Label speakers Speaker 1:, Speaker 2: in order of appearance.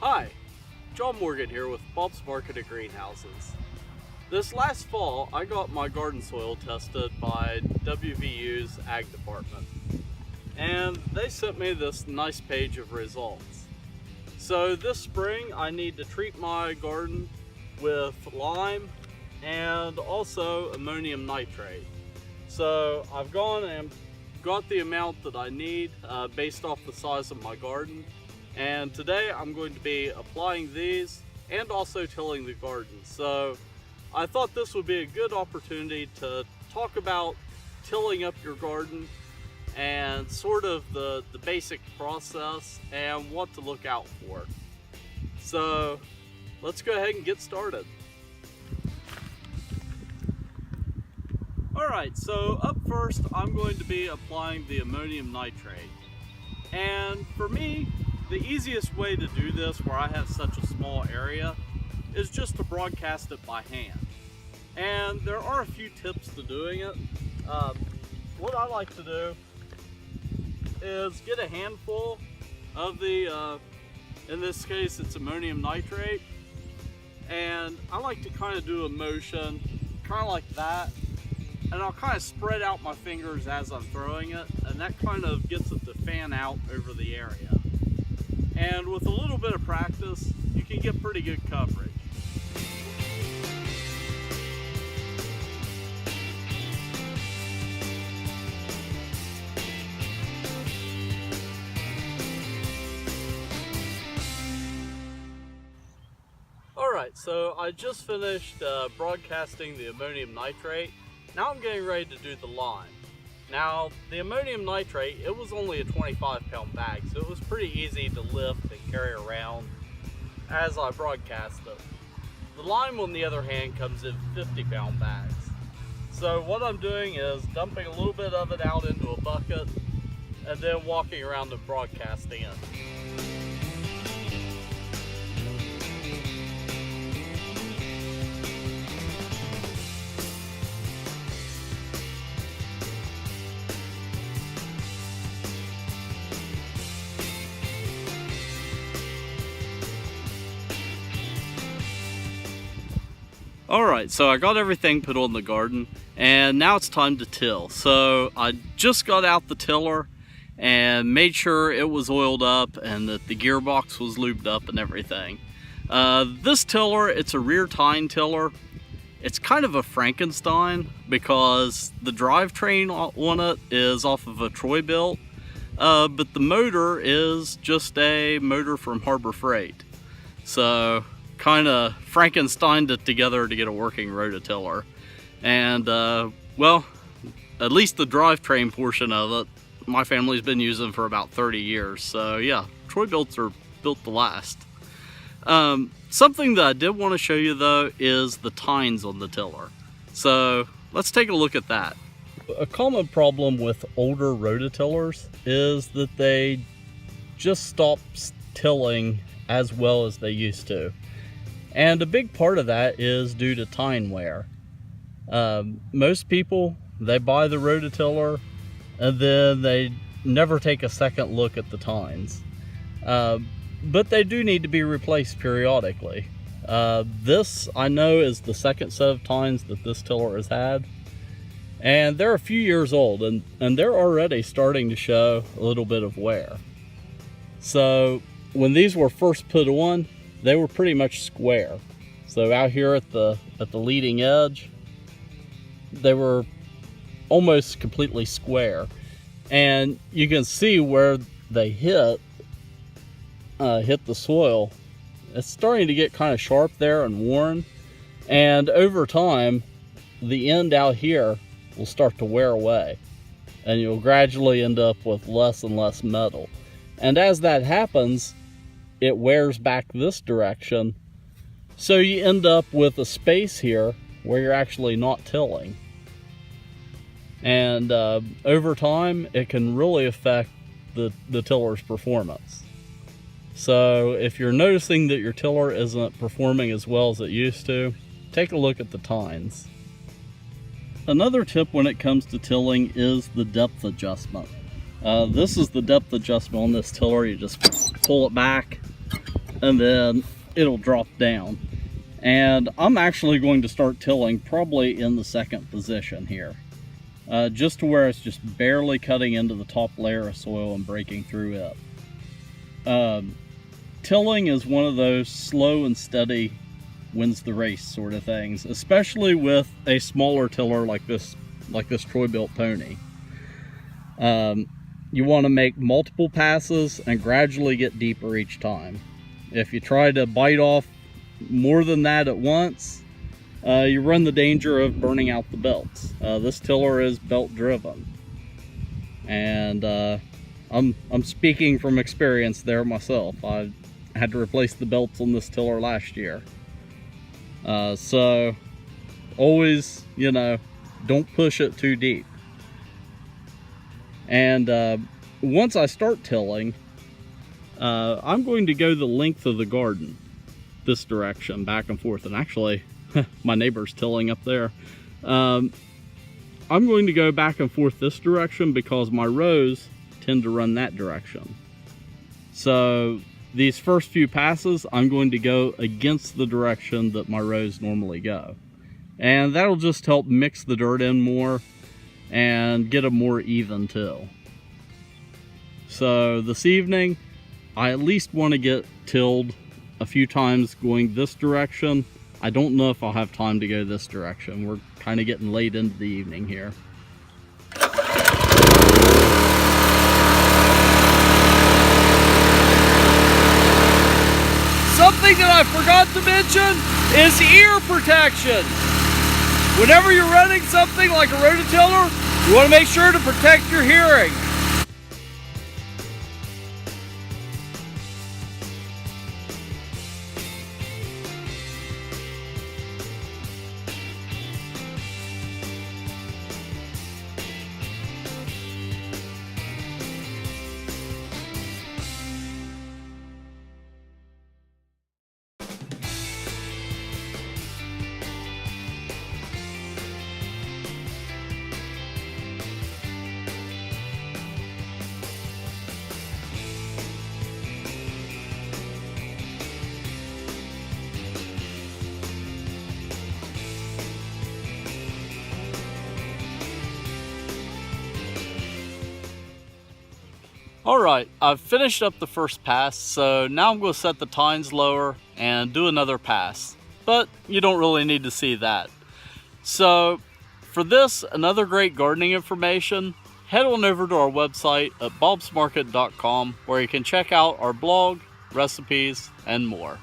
Speaker 1: Hi, John Morgan here with Bob's Marketed Greenhouses. This last fall, I got my garden soil tested by WVU's Ag Department, and they sent me this nice page of results. So this spring, I need to treat my garden with lime and also ammonium nitrate. So I've gone and got the amount that I need based off the size of my garden. And today I'm going to be applying these and also tilling the garden. So I thought this would be a good opportunity to talk about tilling up your garden and sort of the basic process and what to look out for. So let's go ahead and get started. Alright, so up first I'm going to be applying the ammonium nitrate. And for me, the easiest way to do this where I have such a small area is just to broadcast it by hand. And there are a few tips to doing it. What I like to do is get a handful of the, in this case it's ammonium nitrate, and I like to kind of do a motion, kind of like that, and I'll kind of spread out my fingers as I'm throwing it, and that kind of gets it to fan out over the area. And with a little bit of practice, you can get pretty good coverage. Alright, so I just finished broadcasting the ammonium nitrate. Now I'm getting ready to do the lime. Now, the ammonium nitrate, it was only a 25-pound bag, so it was pretty easy to lift and carry around as I broadcast it. The lime, on the other hand, comes in 50-pound bags. So what I'm doing is dumping a little bit of it out into a bucket and then walking around and broadcasting it. Alright, so I got everything put on the garden, and now it's time to till. So I just got out the tiller and made sure it was oiled up and that the gearbox was lubed up and everything. This tiller, it's a rear tine tiller. It's kind of a Frankenstein because the drivetrain on it is off of a Troy built, but the motor is just a motor from Harbor Freight. So kind of Frankensteined it together to get a working rototiller. And well, at least the drivetrain portion of it, my family's been using for about 30 years. So yeah, Troy builts are built to last. Something that I did want to show you though is the tines on the tiller. So let's take a look at that. A common problem with older rototillers is that they just stop tilling as well as they used to. And a big part of that is due to tine wear. Most people, they buy the rototiller and then they never take a second look at the tines. But they do need to be replaced periodically. This, I know, is the second set of tines that this tiller has had. And they're a few years old and they're already starting to show a little bit of wear. So when these were first put on, they were pretty much square. So out here at the leading edge, they were almost completely square. And you can see where they hit the soil. It's starting to get kind of sharp there and worn. And over time, the end out here will start to wear away. And you'll gradually end up with less and less metal. And as that happens, it wears back this direction, so you end up with a space here where you're actually not tilling. And over time, it can really affect the tiller's performance. So if you're noticing that your tiller isn't performing as well as it used to, take a look at the tines. Another tip when it comes to tilling is the depth adjustment. This is the depth adjustment on this tiller. You just pull it back and then it'll drop down. And I'm actually going to start tilling probably in the second position here, just to where it's just barely cutting into the top layer of soil and breaking through it. Tilling is one of those slow and steady wins the race sort of things, especially with a smaller tiller like this Troy-Bilt pony. You want to make multiple passes and gradually get deeper each time. If you try to bite off more than that at once, you run the danger of burning out the belts. This tiller is belt driven, and I'm speaking from experience there myself. I had to replace the belts on this tiller last year. So always, you know, don't push it too deep. And once I start tilling, I'm going to go the length of the garden this direction, back and forth. And actually, my neighbor's tilling up there. I'm going to go back and forth this direction because my rows tend to run that direction. So these first few passes, I'm going to go against the direction that my rows normally go. And that'll just help mix the dirt in more and get a more even till. So this evening, I at least want to get tilled a few times going this direction. I don't know if I'll have time to go this direction. We're kind of getting late into the evening here. Something that I forgot to mention is ear protection. Whenever you're running something like a rototiller, you want to make sure to protect your hearing. Alright, I've finished up the first pass, so now I'm going to set the tines lower and do another pass. But you don't really need to see that. So, for this and other great gardening information, head on over to our website at bobsmarket.com, where you can check out our blog, recipes, and more.